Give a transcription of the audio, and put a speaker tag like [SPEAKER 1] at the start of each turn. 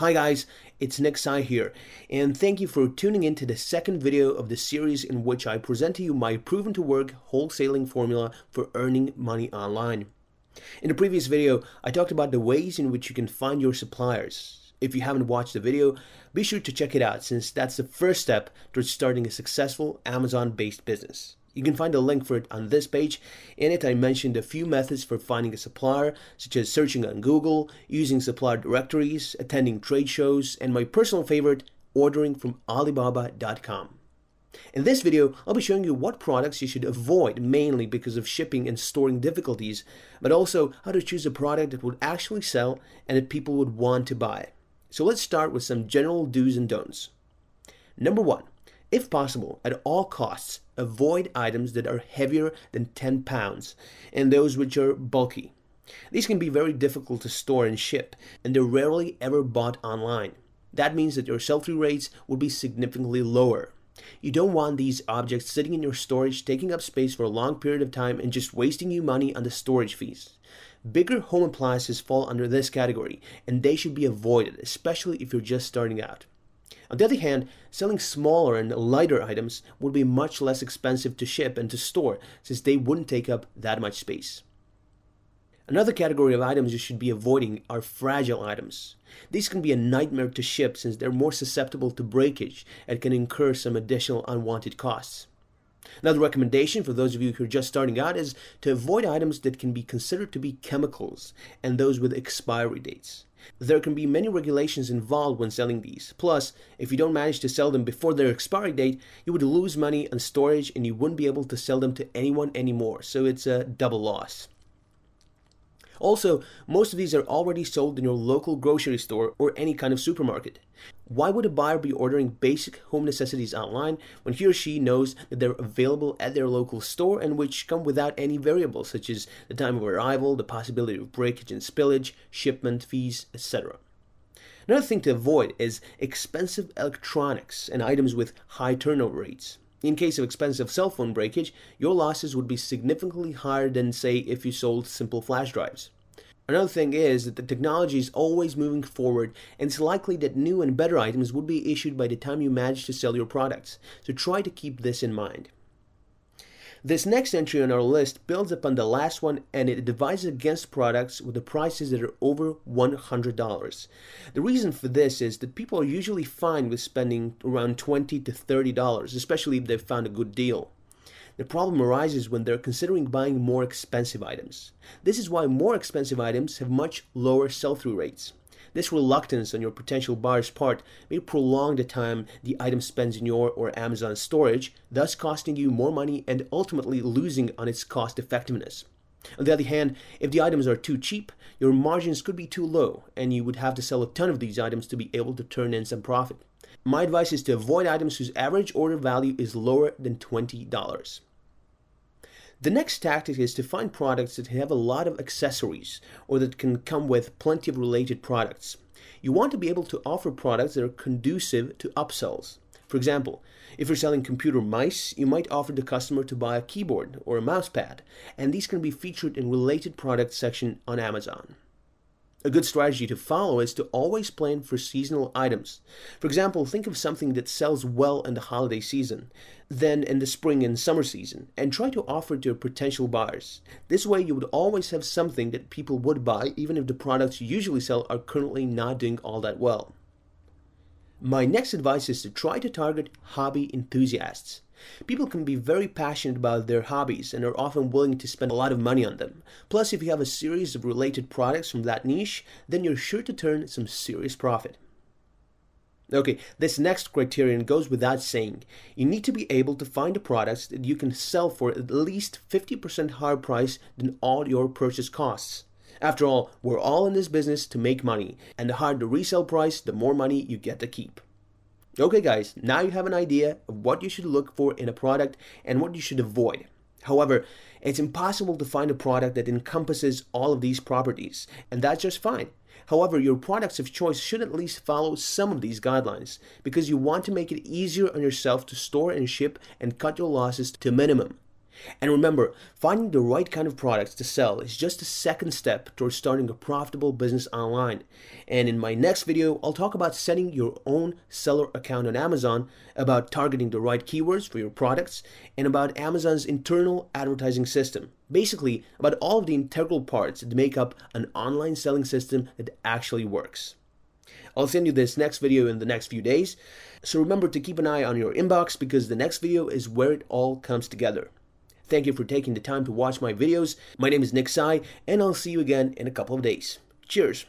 [SPEAKER 1] Hi guys, it's Nick Sai here, and thank you for tuning in to the second video of the series in which I present to you my proven to work wholesaling formula for earning money online. In the previous video, I talked about the ways in which you can find your suppliers. If you haven't watched the video, be sure to check it out since that's the first step towards starting a successful Amazon-based business. You can find a link for it on this page. In it, I mentioned a few methods for finding a supplier, such as searching on Google, using supplier directories, attending trade shows, and my personal favorite, ordering from Alibaba.com. In this video, I'll be showing you what products you should avoid mainly because of shipping and storing difficulties, but also how to choose a product that would actually sell and that people would want to buy. So let's start with some general do's and don'ts. Number 1. If possible, at all costs, avoid items that are heavier than 10 pounds and those which are bulky. These can be very difficult to store and ship, and they're rarely ever bought online. That means that your sell-through rates will be significantly lower. You don't want these objects sitting in your storage, taking up space for a long period of time and just wasting you money on the storage fees. Bigger home appliances fall under this category, and they should be avoided, especially if you're just starting out. On the other hand, selling smaller and lighter items would be much less expensive to ship and to store since they wouldn't take up that much space. Another category of items you should be avoiding are fragile items. These can be a nightmare to ship since they're more susceptible to breakage and can incur some additional unwanted costs. Another recommendation for those of you who are just starting out is to avoid items that can be considered to be chemicals and those with expiry dates. There can be many regulations involved when selling these. Plus, if you don't manage to sell them before their expiry date, you would lose money on storage and you wouldn't be able to sell them to anyone anymore, so it's a double loss. Also, most of these are already sold in your local grocery store or any kind of supermarket. Why would a buyer be ordering basic home necessities online when he or she knows that they're available at their local store and which come without any variables such as the time of arrival, the possibility of breakage and spillage, shipment fees, etc. Another thing to avoid is expensive electronics and items with high turnover rates. In case of expensive cell phone breakage, your losses would be significantly higher than, say, if you sold simple flash drives. Another thing is that the technology is always moving forward, and it's likely that new and better items would be issued by the time you manage to sell your products, so try to keep this in mind. This next entry on our list builds upon the last one, and it advises against products with the prices that are over $100. The reason for this is that people are usually fine with spending around $20 to $30, especially if they've found a good deal. The problem arises when they're considering buying more expensive items. This is why more expensive items have much lower sell-through rates. This reluctance on your potential buyer's part may prolong the time the item spends in your or Amazon storage, thus costing you more money and ultimately losing on its cost effectiveness. On the other hand, if the items are too cheap, your margins could be too low and you would have to sell a ton of these items to be able to turn in some profit. My advice is to avoid items whose average order value is lower than $20. The next tactic is to find products that have a lot of accessories or that can come with plenty of related products. You want to be able to offer products that are conducive to upsells. For example, if you're selling computer mice, you might offer the customer to buy a keyboard or a mouse pad, and these can be featured in related products section on Amazon. A good strategy to follow is to always plan for seasonal items. For example, think of something that sells well in the holiday season, then in the spring and summer season, and try to offer it to your potential buyers. This way you would always have something that people would buy even if the products you usually sell are currently not doing all that well. My next advice is to try to target hobby enthusiasts. People can be very passionate about their hobbies and are often willing to spend a lot of money on them. Plus, if you have a series of related products from that niche, then you're sure to turn some serious profit. Okay, this next criterion goes without saying. You need to be able to find the products that you can sell for at least 50% higher price than all your purchase costs. After all, we're all in this business to make money, and the higher the resale price, the more money you get to keep. Okay guys, now you have an idea of what you should look for in a product and what you should avoid. However, it's impossible to find a product that encompasses all of these properties, and that's just fine. However, your products of choice should at least follow some of these guidelines because you want to make it easier on yourself to store and ship and cut your losses to a minimum. And remember, finding the right kind of products to sell is just a second step towards starting a profitable business online. And in my next video, I'll talk about setting your own seller account on Amazon, about targeting the right keywords for your products, and about Amazon's internal advertising system. Basically, about all of the integral parts that make up an online selling system that actually works. I'll send you this next video in the next few days, so remember to keep an eye on your inbox because the next video is where it all comes together. Thank you for taking the time to watch my videos. My name is Nick Sai, and I'll see you again in a couple of days. Cheers!